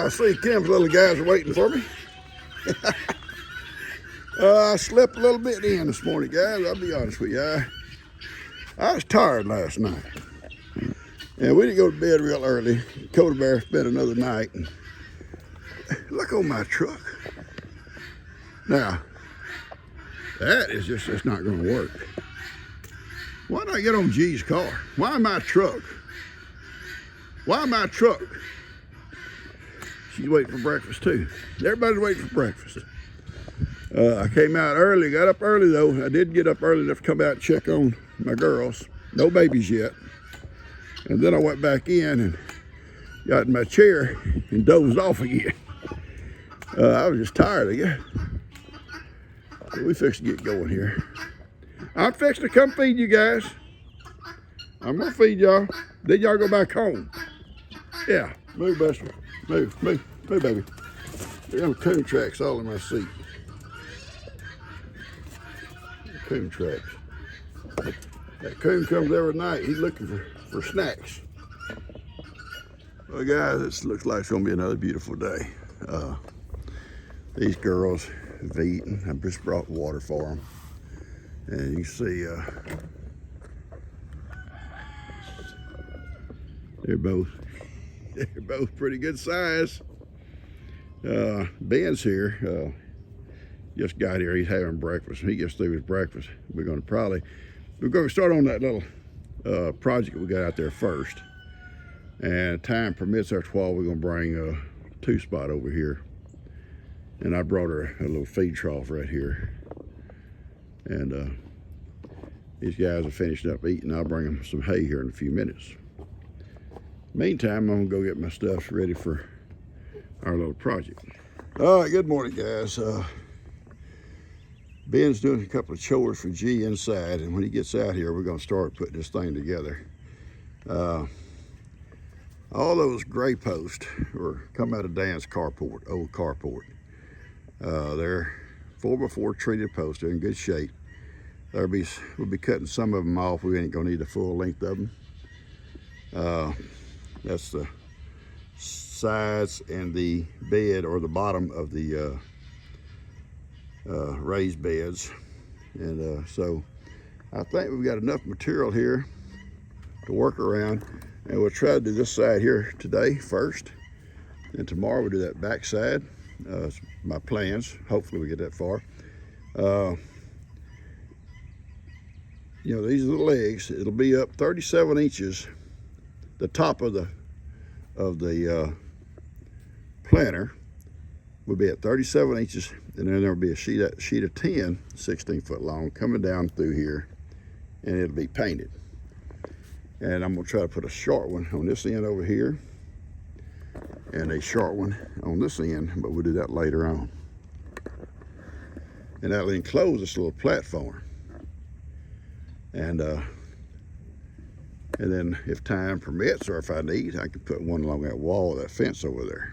I see Kim's little guys are waiting for me. I slept a little bit in this morning, guys. I'll be honest with you. I was tired last night. And we didn't go to bed real early. Coda Bear spent another night. And look on my truck. Now, that is just, it's not going to work. Why not get on G's car? Why my truck? Why my truck? She's waiting for breakfast too. Everybody's waiting for breakfast. I came out early, got up early though. I did get up early enough to come out and check on my girls. No babies yet. And then I went back in and got in my chair and dozed off again. I was just tired, I guess. So we fixed to get going here. I'm fixing to come feed you guys. I'm gonna feed y'all. Then y'all go back home. Yeah, move, Buster. Move, baby. There are coon tracks all in my seat. Coon tracks. That coon comes every night. He's looking for snacks. Well, guys, this looks like it's gonna be another beautiful day. These girls have eaten. I just brought water for them. And you see, they're both pretty good size. Ben's here, just got here. He's having breakfast. When he gets through his breakfast, we're going to start on that little project we got out there first. And time permits our 12, we're going to bring a 2-spot over here. And I brought her a little feed trough right here. And these guys are finishing up eating. I'll bring them some hay here in a few minutes. Meantime, I'm gonna go get my stuff ready for our little project. All right, good morning, guys. Ben's doing a couple of chores for G inside, and when he gets out here, we're gonna start putting this thing together. All those gray posts come out of Dan's carport, old carport. They're 4x4 treated posts. They're in good shape. We'll be cutting some of them off. We ain't gonna need the full length of them. That's the sides and the bed, or the bottom of the raised beds. And so I think we've got enough material here to work around. And we'll try to do this side here today first. And tomorrow we'll do that back side. It's my plans. Hopefully we get that far. You know, these are the legs. It'll be up 37 inches. The top of the planter will be at 37 inches, and then there'll be a sheet of 10, 16 foot long, coming down through here, and it'll be painted. And I'm gonna try to put a short one on this end over here, and a short one on this end, but we'll do that later on. And that'll enclose this little platform. And then if time permits, or if I need, I can put one along that wall of that fence over there.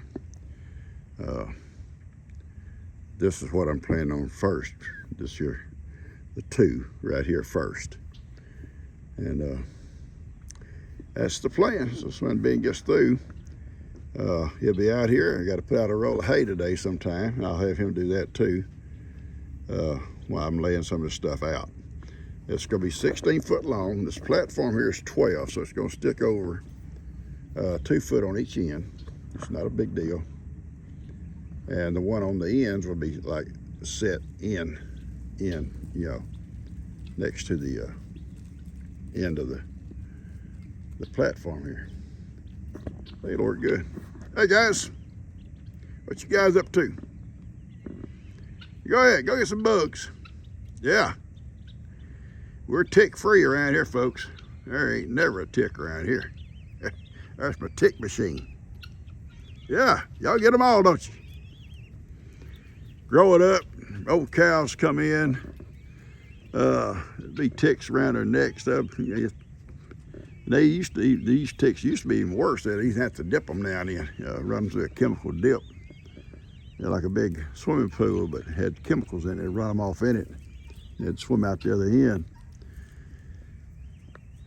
This is what I'm planning on first. This here, the 2 right here first. And that's the plan. So when Ben gets through, he'll be out here. I got to put out a roll of hay today sometime, and I'll have him do that too while I'm laying some of this stuff out. It's going to be 16 foot long. This platform here is 12, so it's going to stick over 2 foot on each end. It's not a big deal. And the one on the ends will be like set in, you know, next to the end of the platform here. I think it'll work good. Hey guys, what you guys up to? Go ahead, go get some bugs. Yeah. We're tick-free around here, folks. There ain't never a tick around here. That's my tick machine. Yeah, y'all get them all, don't you? Grow it up, old cows come in. There'd be ticks around their necks. These ticks used to be even worse. They used to have to dip them now and then, run through a chemical dip. They're like a big swimming pool, but had chemicals in it. They'd run them off in it. They'd swim out the other end.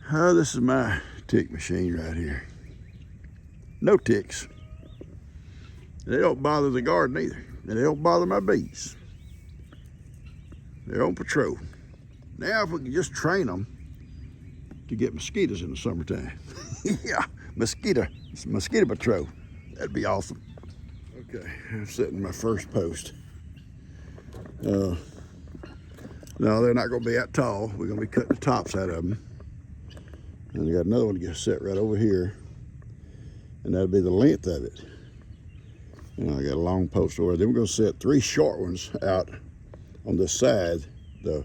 Oh, this is my tick machine right here. No ticks. And they don't bother the garden either. And they don't bother my bees. They're on patrol. Now if we can just train them to get mosquitoes in the summertime. Yeah, mosquito patrol. That'd be awesome. Okay, I'm setting my first post. No, they're not gonna be that tall. We're gonna be cutting the tops out of them. And I got another one to get set right over here. And that'll be the length of it. And I got a long post over there. Then we're gonna set 3 short ones out on this side, the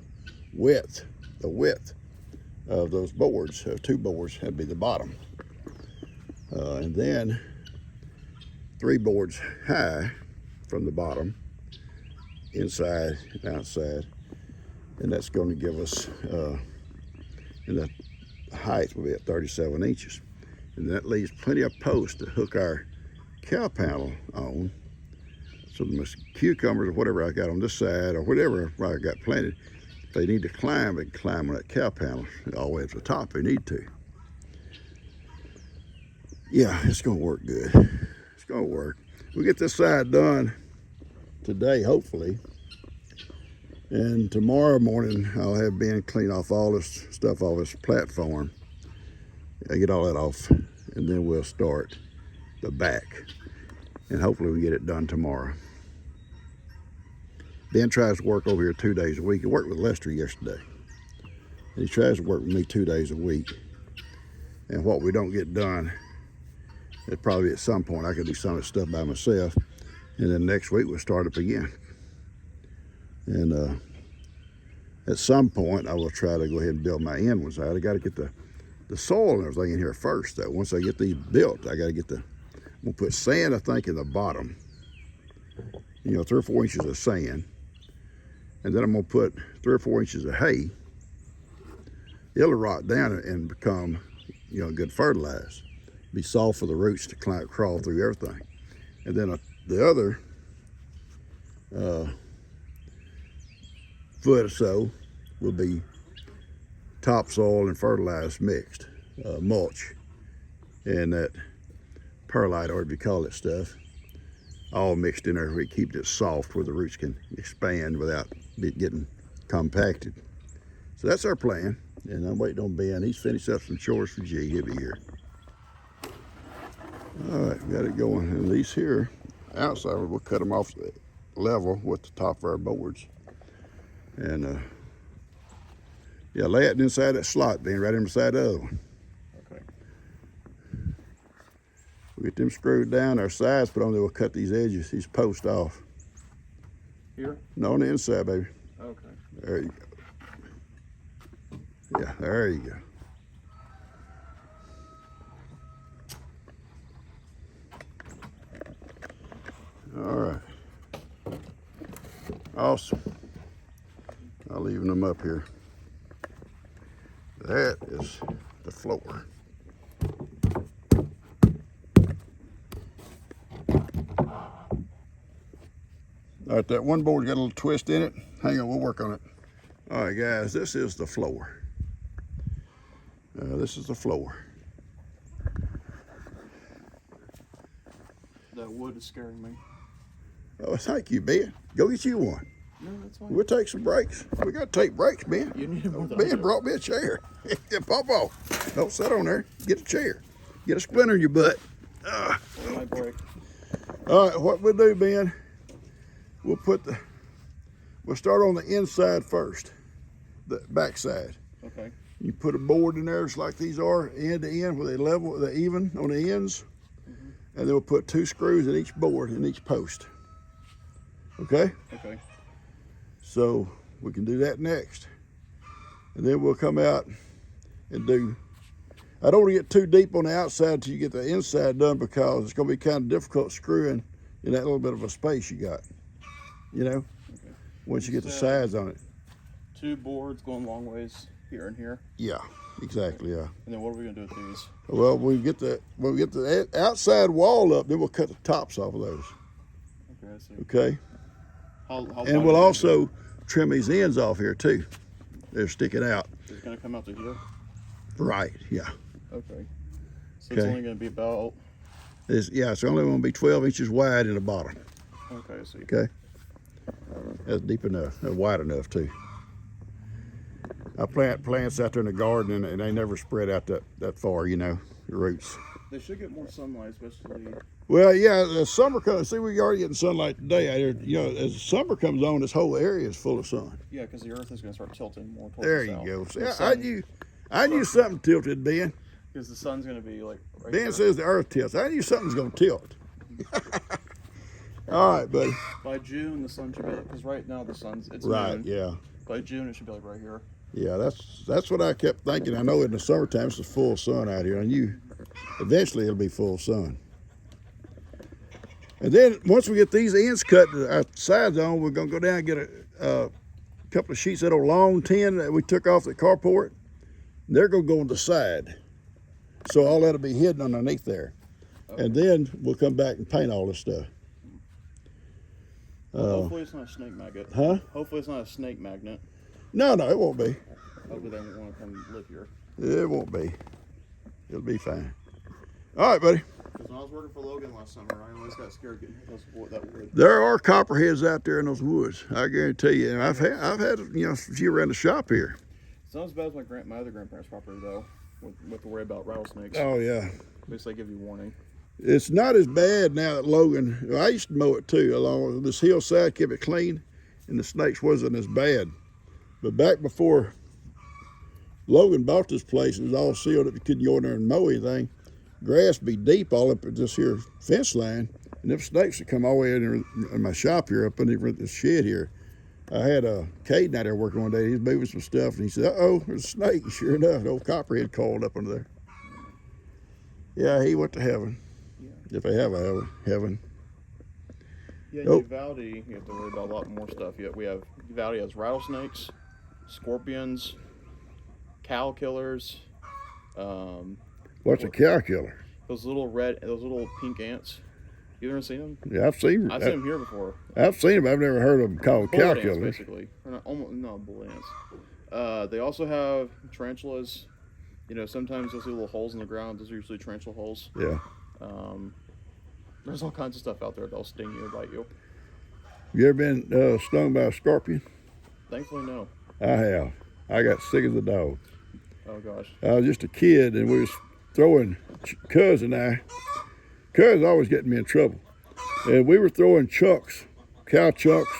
width of those boards, 2 boards, that'd be the bottom. And then 3 boards high from the bottom, inside and outside. And that's going to give us, and the height will be at 37 inches. And that leaves plenty of posts to hook our cow panel on. So the cucumbers or whatever I got on this side or whatever I got planted, if they need to climb, they can climb on that cow panel all the way up to the top if they need to. Yeah, it's gonna work good. It's gonna work. We'll get this side done today, hopefully. And tomorrow morning, I'll have Ben clean off all this stuff off this platform. I get all that off, and then we'll start the back. And hopefully we get it done tomorrow. Ben tries to work over here 2 days a week. He worked with Lester yesterday. And he tries to work with me 2 days a week. And what we don't get done, it probably at some point I could do some of the stuff by myself. And then next week we'll start up again. And at some point I will try to go ahead and build my end ones out. I got to get the soil and everything in here first though. Once I get these built, I got to get I'm gonna put sand, I think, in the bottom. 3 or 4 inches of sand. And then I'm gonna put 3 or 4 inches of hay. It'll rot down and become, good fertilizer. Be soft for the roots to crawl through everything. And then the other foot or so will be topsoil and fertilizer mixed, mulch, and that perlite, or whatever you call it stuff, all mixed in there where it keeps it soft where the roots can expand without it getting compacted. So that's our plan, and I'm waiting on Ben. He's finished up some chores for G. He'll be here. All right, got it going. And these here, outside, we'll cut them off level with the top of our boards. And yeah, lay it inside that slot, Ben, right inside the other one. Okay. We'll get them screwed down, our sides put on there, we'll cut these edges, these posts off. Here? No, on the inside, baby. Okay. There you go. Yeah, there you go. All right. Awesome. I'll leave them up here. That is the floor. All right, that one board got a little twist in it. Hang on, we'll work on it. All right, guys, this is the floor. This is the floor. That wood is scaring me. Oh, thank you, Ben. Go get you one. No, that's fine. We'll take some breaks. We got to take breaks, Ben. You need more than I Ben do. brought me a chair. Papa, don't sit on there. Get a chair. Get a splinter in your butt. It might break. All right, what we'll do, Ben, we'll start on the inside first, the back side. Okay. You put a board in there just like these are, end to end, where they level, they even on the ends. And then we'll put 2 screws in each board, in each post. Okay? Okay. So we can do that next. And then we'll come out and I don't want to get too deep on the outside until you get the inside done, because it's going to be kind of difficult screwing in that little bit of a space you got. Okay. Once you get the sides on it. 2 boards going long ways here and here. Yeah, exactly, yeah. And then what are we gonna do with these? Well, when we get the outside wall up, then we'll cut the tops off of those. Okay, I see. Okay? How And we'll also trim these ends off here too. They're sticking out. It's gonna come out to here? Right, yeah. Okay. So it's only gonna be about It's only going to be 12 inches wide in the bottom. Okay, I see. Okay. That's deep enough. That's wide enough too. I plant plants out there in the garden, and they never spread out that far. You know, the roots. They should get more sunlight, especially. Well, yeah, the summer comes. See, we're already getting sunlight today out here. You know, as the summer comes on, this whole area is full of sun. Yeah, because the Earth is going to start tilting more towards There the you south. go. See, The I knew something tilted, Ben. Because the sun's going to be like. Right Ben there. says the Earth tilts. I knew something's going to tilt. All right, buddy. By June, the sun should be because right now it's Right. noon. Yeah. By June, it should be like right here. Yeah. That's what I kept thinking. I know in the summertime it's the full sun out here. I knew eventually it'll be full sun. And then once we get these ends cut, our sides on, we're gonna go down and get a couple of sheets of that old long tin that we took off the carport. And they're gonna go on the side, so all that'll be hidden underneath there. Okay. And then we'll come back and paint all this stuff. Hopefully it's not a snake magnet. Huh? Hopefully it's not a snake magnet. No, it won't be. Hopefully they won't want to come live here. It won't be. It'll be fine. All right, buddy. Because when I was working for Logan last summer, I always got scared getting hit with that wood. There are copperheads out there in those woods. I guarantee you. And I've had a few around the shop here. It's not as bad as my other grandparents' property though, with the worry about rattlesnakes. Oh yeah. At least they give you warning. It's not as bad now that Logan. I used to mow it too, along this hillside, kept it clean, and the snakes wasn't as bad. But back before Logan bought this place, it was all sealed up. You couldn't go in there and mow anything. Grass be deep all up at this here fence line, and them snakes would come all the way in my shop here, up in the shed here. I had a Caden out there working one day. He was moving some stuff, and he said, "Uh-oh, there's a snake." And sure enough, the old copperhead coiled up under there. Yeah, he went to heaven. Yeah. If they have a heaven. Yeah, Nope. Uvalde, you have to worry about a lot more stuff. Yet we have Uvalde has rattlesnakes, scorpions, cow killers. What's a cow killer? Those little pink ants. You ever seen them? Yeah, I've seen them here before. I've seen them. I've never heard of them called cow Bullet ants, killers. basically. Or not, almost, no, bullet ants. They also have tarantulas. You know, sometimes you'll see little holes in the ground. Those are usually tarantula holes. Yeah. There's all kinds of stuff out there that'll sting you or bite you. You ever been stung by a scorpion? Thankfully, no. I have. I got sick as a dog. Oh, gosh. I was just a kid, and we was throwing, Cuz and I, Cuz always getting me in trouble. And we were throwing chunks, cow chunks,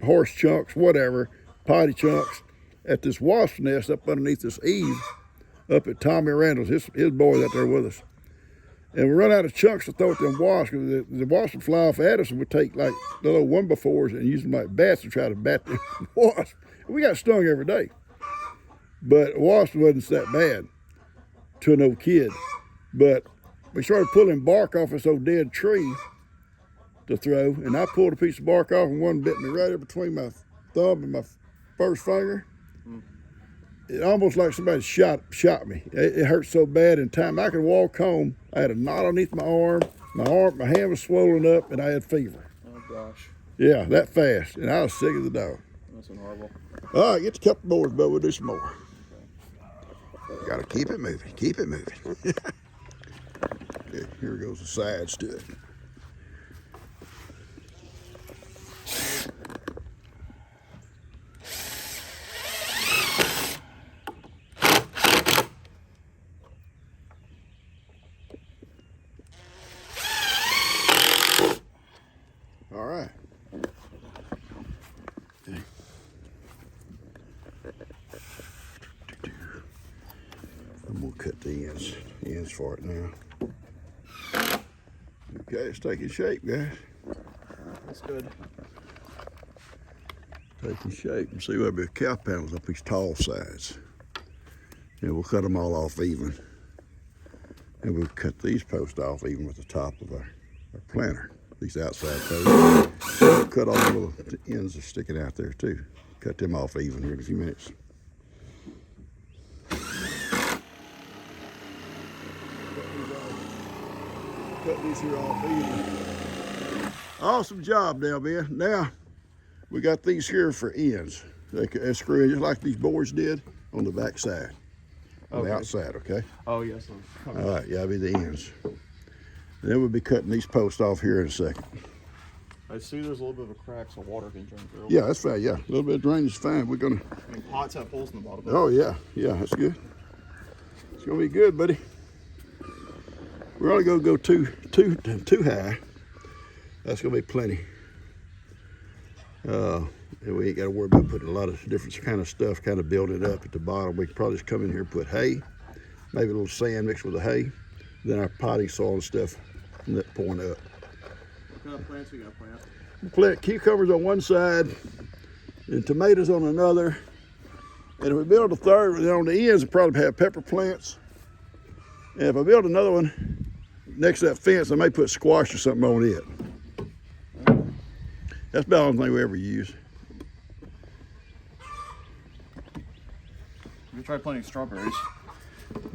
horse chunks, whatever, potty chunks, at this wasp nest up underneath this eave up at Tommy Randall's. His boy's out there with us. And we run out of chunks to throw at them wasps. The wasps would fly off at us, and we'd take like the little 1x4s and use them like bats to try to bat the wasp. We got stung every day. But wasp wasn't that bad to an old kid. But we started pulling bark off this old dead tree to throw, and I pulled a piece of bark off, and one bit me right in between my thumb and my first finger. It almost like somebody shot me. It hurt so bad. In time I could walk home, I had a knot underneath my arm. My hand was swollen up, and I had fever. Oh, gosh. Yeah, that fast, and I was sick as a dog. That's horrible. All right, get the couple boards, but we'll do some more. Got to keep it moving. Keep it moving. Okay, here goes the sides to it. All right. Okay. I'm gonna cut the ends for it now. Okay, it's taking shape, guys. That's good. Taking shape. And see, there'll be cow panels up these tall sides. And we'll cut them all off even. And we'll cut these posts off even with the top of our planter. These outside posts. Cut all the little ends that are sticking out there too. Cut them off even here in a few minutes. Cut these here off even. Awesome job now, Ben. Now we got these here for ends. They screw in just like these boards did on the back side. On the outside, okay? Oh, yes. All right, yeah, be the ends. Then we'll be cutting these posts off here in a second. I see there's a little bit of a crack, so water can drain through. Yeah, that's fine. Yeah, a little bit of drainage is fine. We're gonna. I mean, pots have holes in the bottom. Oh yeah, that's good. It's gonna be good, buddy. We're only gonna go too high. That's gonna be plenty. And we ain't got to worry about putting a lot of different kind of stuff, kind of build it up at the bottom. We can probably just come in here and put hay, maybe a little sand mixed with the hay, then our potting soil and stuff, and that pouring up. What kind of plants we got plant? Plant cucumbers on one side and tomatoes on another. And if we build a third, then on the ends, we'll probably have pepper plants. And if I build another one next to that fence, I may put squash or something on it. That's about the only thing we ever use. We tried planting strawberries.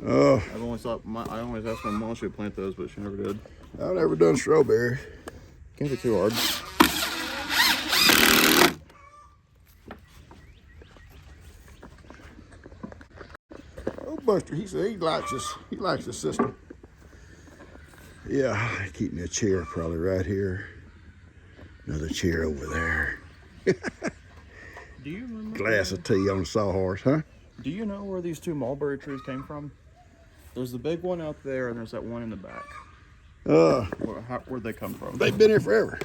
I always asked my mom she would plant those, but she never did. I've never done strawberry. Can't be too hard. Oh, Buster, he said he likes this. He likes the system. Yeah, keep me a chair probably right here. Another chair over there. Do you remember? Glass of tea on the sawhorse, huh? Do you know where these two mulberry trees came from? There's the big one out there, and there's that one in the back. Where'd they come from? They've been here forever.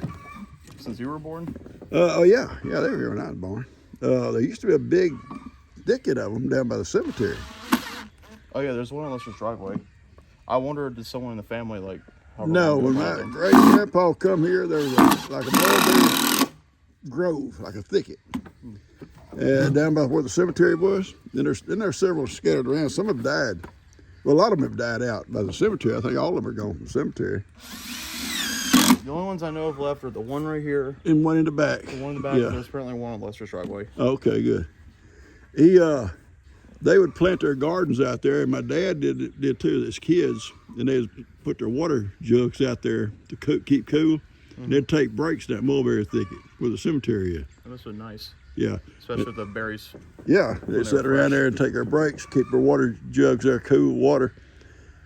Since you were born? Oh yeah, they were here when I was born. There used to be a big thicket of them down by the cemetery. Oh yeah, there's one on Lester's driveway. I wondered, did someone in the family like? No, when my great grandpa come here, there was like a mulberry grove, like a thicket. And down by where the cemetery was, then there's several scattered around. Some have died. Well, a lot of them have died out by the cemetery. I think all of them are gone from the cemetery. The only ones I know of left are the one right here. And one in the back. The one in the back, yeah. And there's apparently one on Lester's driveway. Okay, good. They would plant their gardens out there, and my dad did too, as kids. And they'd put their water jugs out there to keep cool. Mm-hmm. And they'd take breaks in that mulberry thicket where the cemetery is. That must have been nice. Yeah. Especially with the berries. Yeah, they sit around there and take their breaks, keep their water jugs there, cool water.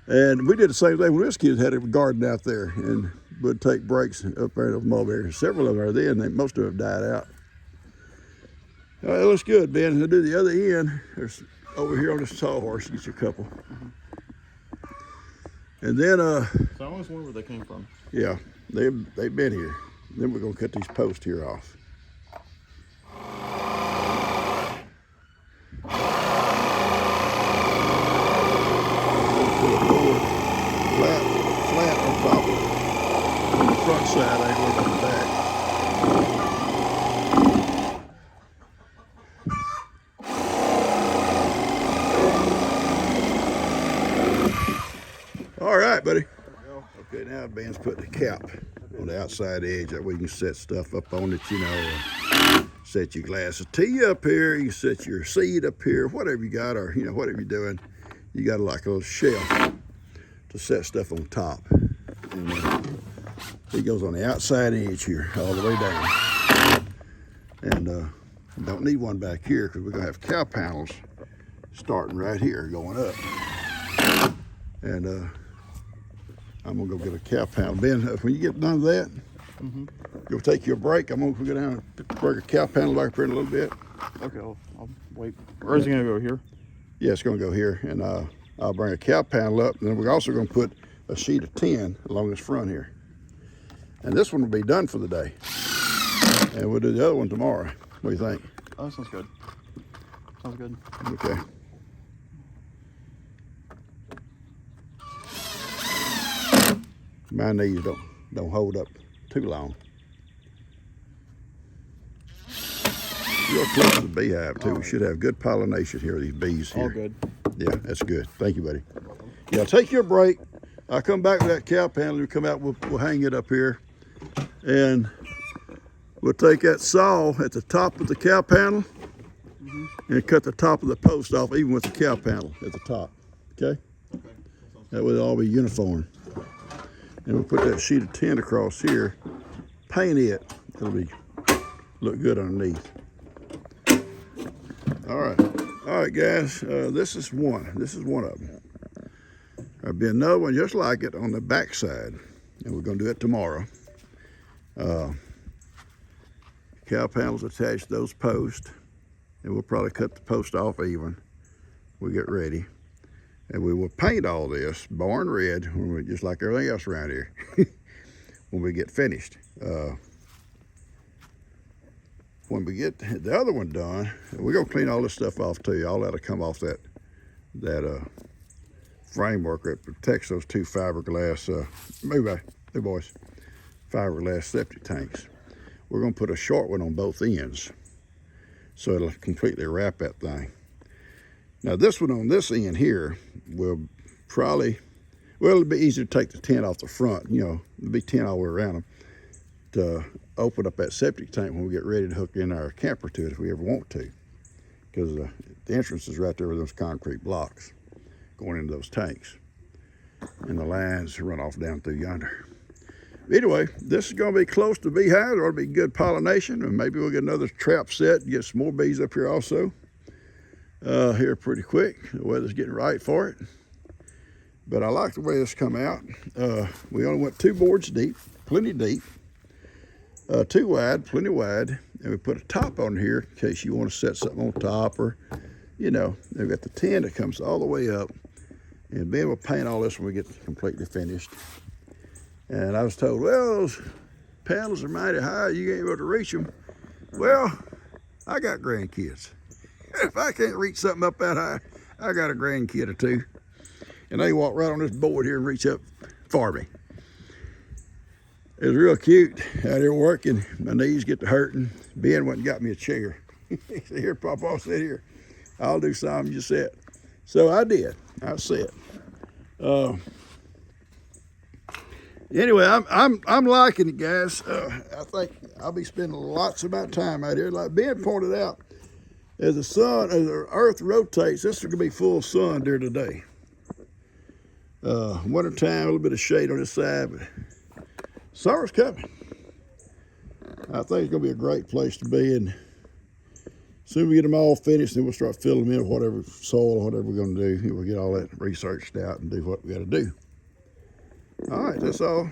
And we did the same thing when we was kids, had a garden out there and would take breaks up there of mulberries. Several of them are there, and most of them have died out. All right, it looks good, Ben. I'll do the other end. There's over here on this sawhorse, get you a couple. Mm-hmm. And then, so I always wonder where they came from. Yeah, they've been here. Then we're gonna cut these posts here off. Flat on top of it. On the front side, I ain't working the back. All right, buddy. Okay, now Ben's putting the cap on the outside edge. That way you can set stuff up on it, you know. Set your glass of tea up here. You set your seed up here, whatever you got, or, you know, whatever you're doing. You got like a little shelf to set stuff on top. And it goes on the outside edge here, all the way down. And don't need one back here because we're gonna have cow panels starting right here, going up. And I'm gonna go get a cow panel. Ben, when you get done with that, go take your break. I'm gonna go down and bring a cow panel back here in a little bit. Okay, I'll wait. Or is it gonna go here? Yeah, it's gonna go here, and I'll bring a cow panel up, and then we're also gonna put a sheet of tin along this front here. And this one will be done for the day. And we'll do the other one tomorrow. What do you think? Oh, that sounds good. Sounds good. Okay. My knees don't hold up too long. Real close to the beehive too. We should have good pollination here, these bees here. All good. Yeah, that's good. Thank you, buddy. Yeah, take your break. I'll come back with that cow panel. We'll come out, we'll hang it up here. And we'll take that saw at the top of the cow panel and cut the top of the post off, even with the cow panel at the top. Okay? That way it'll all be uniform. And we'll put that sheet of tin across here, paint it. It'll look good underneath. All right, guys. This is one. This is one of them. There'll be another one just like it on the back side. and we're going to do it tomorrow. Cow panels attached to those posts, and we'll probably cut the post off even. We get ready, and we will paint all this barn red, just like everything else around here, when we get finished. When we get the other one done, we're gonna clean all this stuff off too. All that'll come off that framework that protects those two fiberglass, hey boys, fiberglass septic tanks. We're gonna put a short one on both ends, so it'll completely wrap that thing. Now this one on this end here will probably, well, it'll be easier to take the tent off the front, it'll be tent all the way around them, to open up that septic tank when we get ready to hook in our camper to it if we ever want to. Because the entrance is right there with those concrete blocks going into those tanks. And the lines run off down through yonder. Anyway, this is going to be close to beehives. It'll be good pollination, and maybe we'll get another trap set and get some more bees up here also. Here pretty quick. The weather's getting right for it. But I like the way this come out. We only went 2 boards deep, plenty deep. 2 wide, plenty wide, and we put a top on here in case you want to set something on top, or they've got the tin that comes all the way up, and Ben will paint all this when we get completely finished. And I was told, well, those panels are mighty high, you ain't able to reach them. Well, I got grandkids. If I can't reach something up that high, I got a grandkid or 2, and they walk right on this board here and reach up for me. It was real cute out here working. My knees get to hurting. Ben went and got me a chair. He said, here, Papa, sit here. I'll do something, you sit. So I did. I sat. Anyway, I'm liking it, guys. I think I'll be spending lots of my time out here. Like Ben pointed out, as the earth rotates, this is gonna be full sun during the day. Wintertime, a little bit of shade on this side, but summer's coming. I think it's gonna be a great place to be, and soon we get them all finished, then we'll start filling them in with whatever soil or whatever we're gonna do. We'll get all that researched out and do what we gotta do. All right, that's all.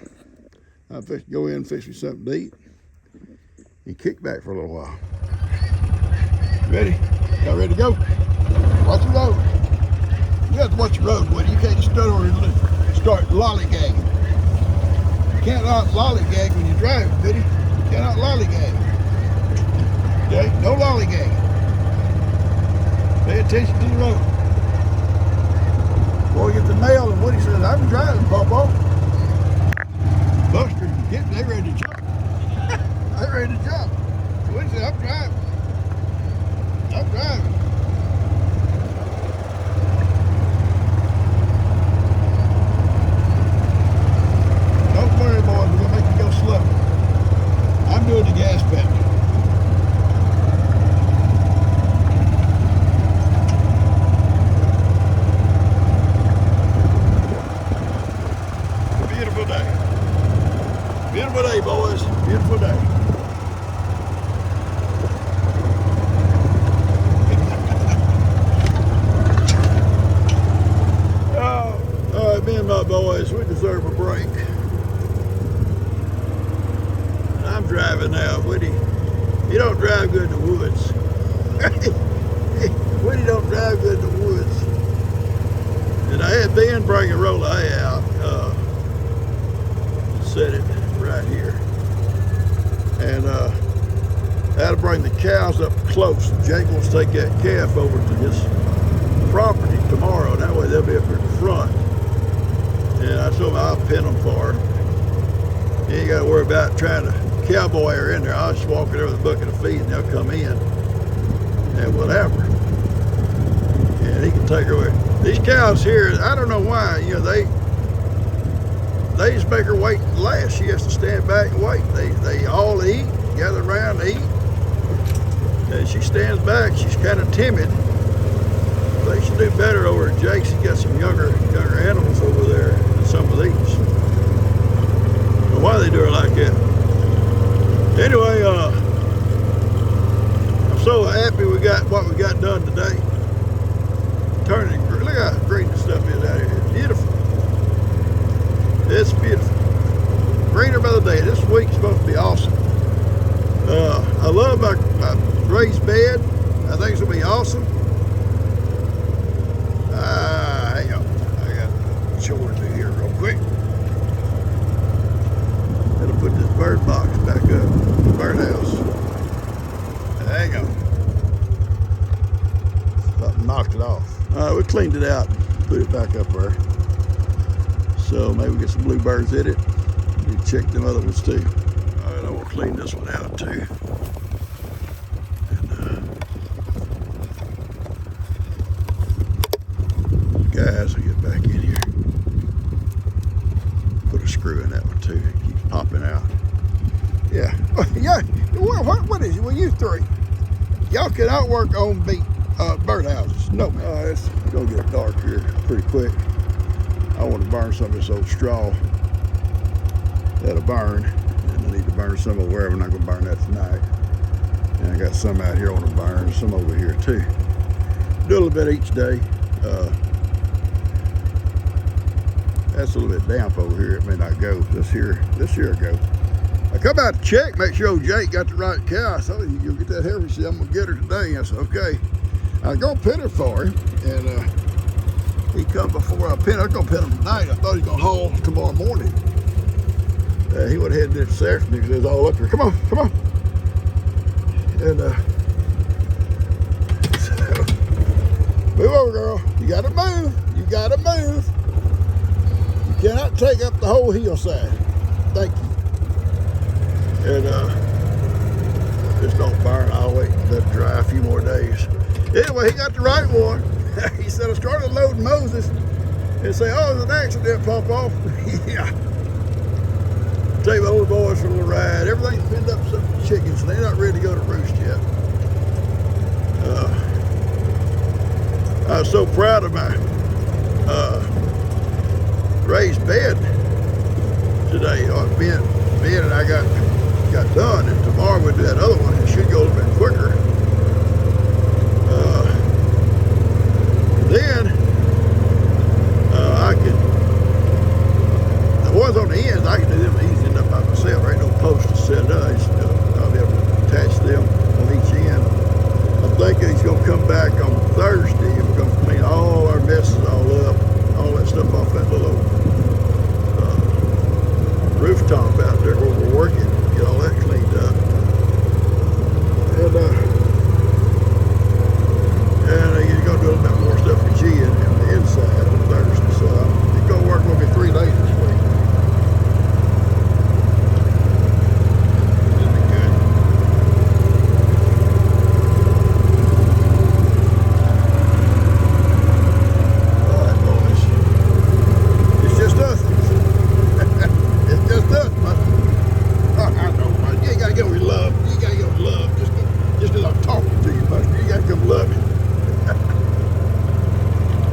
I'm fixing to go in and fix me something to eat and kick back for a little while. Ready? Y'all ready to go? Watch the road. You have to watch the road, buddy. You can't just stand over and start lollygagging. You can't lollygag when you're driving, buddy. You cannot lollygag. Okay? No lollygagging. Pay attention to the road. Before we get the mail, and Woody says, I'm driving, Papa. Buster, they ready to jump. They ready to jump. Woody said, I'm driving. I'm driving. Don't worry, boys. We're going to make you go slow. I'm doing the gas pedal. Beautiful day. Beautiful day, boys. Beautiful day. All right, me and my boys, we deserve a break. I'm driving now, Woody. You don't drive good in the woods. Woody don't drive good in the woods. And I had Ben bring a roll of hay out, set it right here. And I had to bring the cows up close. Jake wants to take that calf over to his property tomorrow. That way they'll be up here in the front. And I told him I'll pin them for her. You ain't got to worry about trying to cowboy her in there. I'll just walk her there with a bucket of feed and they'll come in and whatever. And he can take her away. These cows here, I don't know why, they just make her wait last. She has to stand back and wait. They all eat, gather around and eat. And she stands back, she's kind of timid. They should do better over at Jake's. He's got some younger animals over there than some of these. I don't know why they do her like that. Anyway, I'm so happy we got what we got done today. Turning, look how green the stuff is out here. It's beautiful. It's beautiful. want to do here real quick. Gotta put this bird box back up. Birdhouse. Hang on. Something knocked it off. We cleaned it out and put it back up there. So maybe we get some bluebirds in it. We check them other ones too. All right, I will clean this one out too. And guys, I'll get back in here. Put a screw in that one too. It keeps popping out. Yeah. Yeah. What is it? Well, you three. Y'all cannot work on birdhouses. No, man. It's gonna get dark here pretty quick. I want to burn some of this old straw. That'll burn. And I need to burn some over where I'm not gonna burn that tonight. And I got some out here I want to burn, some over here too. Do a little bit each day. That's a little bit damp over here. It may not go. This here will go. I come out to check, make sure old Jake got the right cow. I said, you go get that heifer. He said, I'm gonna get her today. I said, okay. I was gonna pin her for him, and he come before I pin her. I was gonna pin him tonight. I thought he was gonna haul tomorrow morning. He went ahead and did it this afternoon because it was all up here. Come on, come on. And move over, girl. You gotta move. You gotta move. You cannot take up the whole hillside. Thank you. And just don't burn. I'll wait and let it dry a few more days. Anyway, he got the right one. He said I started loading Moses and say, oh, there's an accident pump off. Yeah. Take my little boys for a little ride. Everything's pinned up some chickens, and they're not ready to go to roost yet. I was so proud of my raised bed today. Ben and I got done, and tomorrow we'll do that other one. It should go a little bit quicker. Then I could, the ones on the ends, I can do them easy enough by myself. There ain't no post to set it up. I'll be able to attach them on each end. I'm thinking he's going to come back on Thursday and we're going to clean all our messes all up, all that stuff off that little rooftop out there where we're working, get all that cleaned up. And you're going to do a little bit more stuff for G in the inside on Thursday. So it's going to work with me 3 days this week. It'll be good. All right, boys. It's just us. It's just us, man. I know, man. You ain't got to go with love. You got to go with love. Just as I'm talking to you, man. You got to come love me.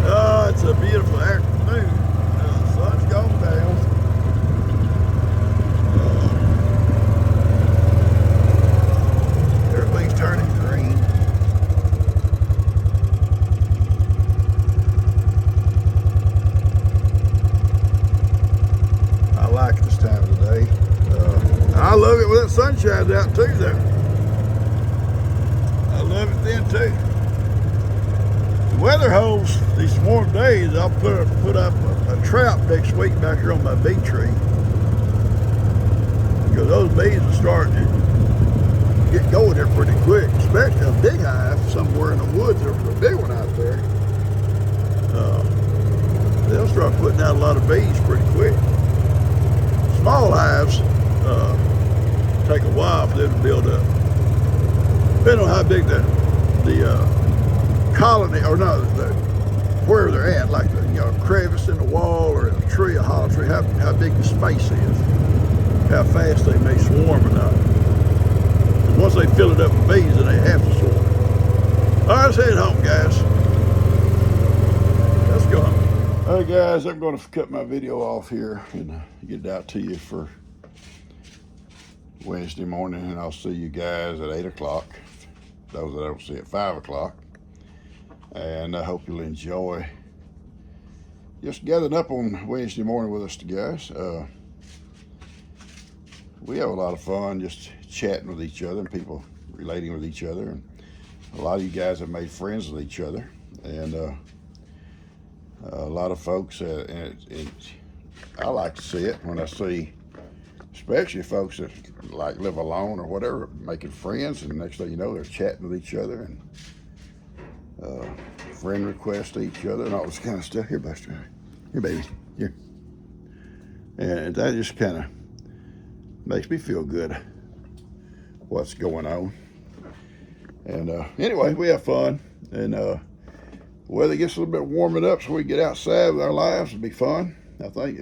Oh, it's a beautiful afternoon. The sun's gone down. Everything's turning green. I like this time of the day. I love it when the sun shines out too, though. I love it then too. The weather holds these warm days. I'll put up a trap next week back here on my bee tree, because those bees will start to get going there pretty quick, especially a big hive somewhere in the woods. There's a big one out there. They'll start putting out a lot of bees pretty quick. Small hives take a while for them to build up. Depending on how big the colony, or no, where they're at, like the crevice in the wall or in a tree, a hollow tree, how big the space is, how fast they may swarm or not. Once they fill it up with bees, then they have to swarm. All right, let's head home, guys. Let's go home. All right, guys, I'm going to cut my video off here and get it out to you for Wednesday morning, and I'll see you guys at 8 o'clock. Those that I don't see at 5 o'clock. And I hope you'll enjoy just gathering up on Wednesday morning with us, guys. We have a lot of fun just chatting with each other and people relating with each other. And a lot of you guys have made friends with each other. And A lot of folks, I like to see it when I see, especially folks that like live alone or whatever, making friends, and the next thing you know, they're chatting with each other and friend requests to each other and all this kind of stuff. Here, Buster. Here, baby. Here. And that just kind of makes me feel good what's going on. And anyway, we have fun. And weather gets a little bit warming up so we can get outside with our lives. It'll be fun. I think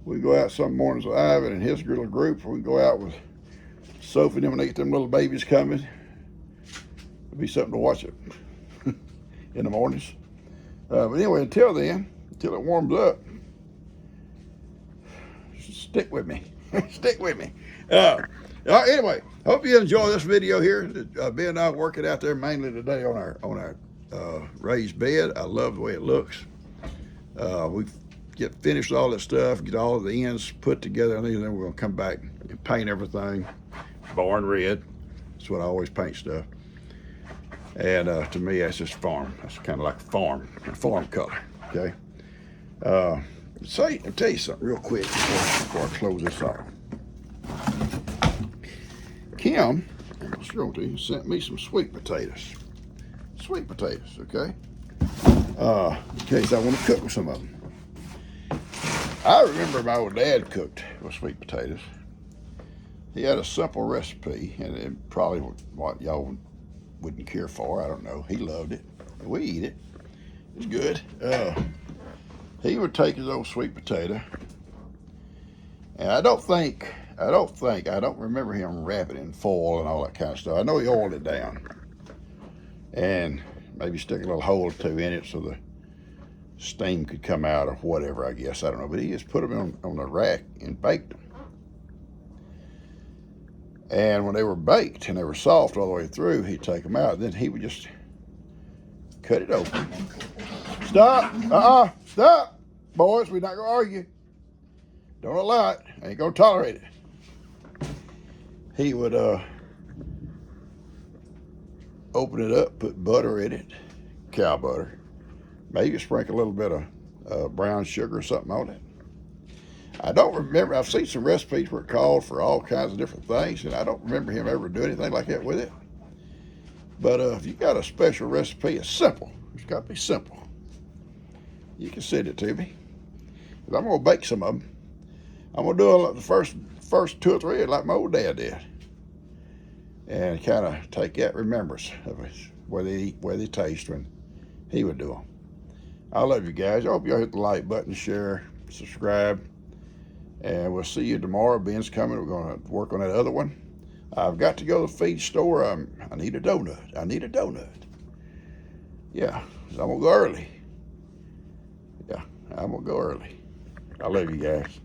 we go out some mornings with Ivan and his little group. We go out with Sophie and them when they get them little babies coming. It'll be something to watch it in the mornings. But anyway, until then, until it warms up, stick with me. Stick with me. Anyway, hope you enjoy this video here. Ben and I are working out there mainly today on our raised bed. I love the way it looks. We get finished all this stuff, get all of the ends put together, and then we're gonna come back and paint everything barn red. That's what I always paint stuff. And to me, that's just farm. That's kind of like a farm color. Okay. I'll tell you something real quick before I close this off. Kim, I'm showing to you, sent me some sweet potatoes. Sweet potatoes, okay? In case I want to cook with some of them. I remember my old dad cooked with sweet potatoes. He had a simple recipe, and it probably what y'all wouldn't care for. I don't know. He loved it. We eat it. It's good. He would take his old sweet potato, and I don't remember him wrapping it in foil and all that kind of stuff. I know he oiled it down, and maybe stick a little hole or two in it so the steam could come out or whatever, I guess. I don't know, but he just put them on the rack and baked them. And when they were baked and they were soft all the way through, he'd take them out. Then he would just cut it open. Stop! Stop! Boys, we're not going to argue. Don't allow it. I ain't going to tolerate it. He would open it up, put butter in it, cow butter. Maybe sprinkle a little bit of brown sugar or something on it. I don't remember. I've seen some recipes where it called for all kinds of different things, and I don't remember him ever doing anything like that with it. But if you got a special recipe, it's simple. It's got to be simple. You can send it to me. I'm going to bake some of them. I'm going to do the first 2 or 3 like my old dad did. And kind of take that remembrance of where they taste when he would do them. I love you guys. I hope y'all hit the like button, share, subscribe. And we'll see you tomorrow. Ben's coming. We're going to work on that other one. I've got to go to the feed store. I need a donut. Yeah, I'm going to go early. I love you guys.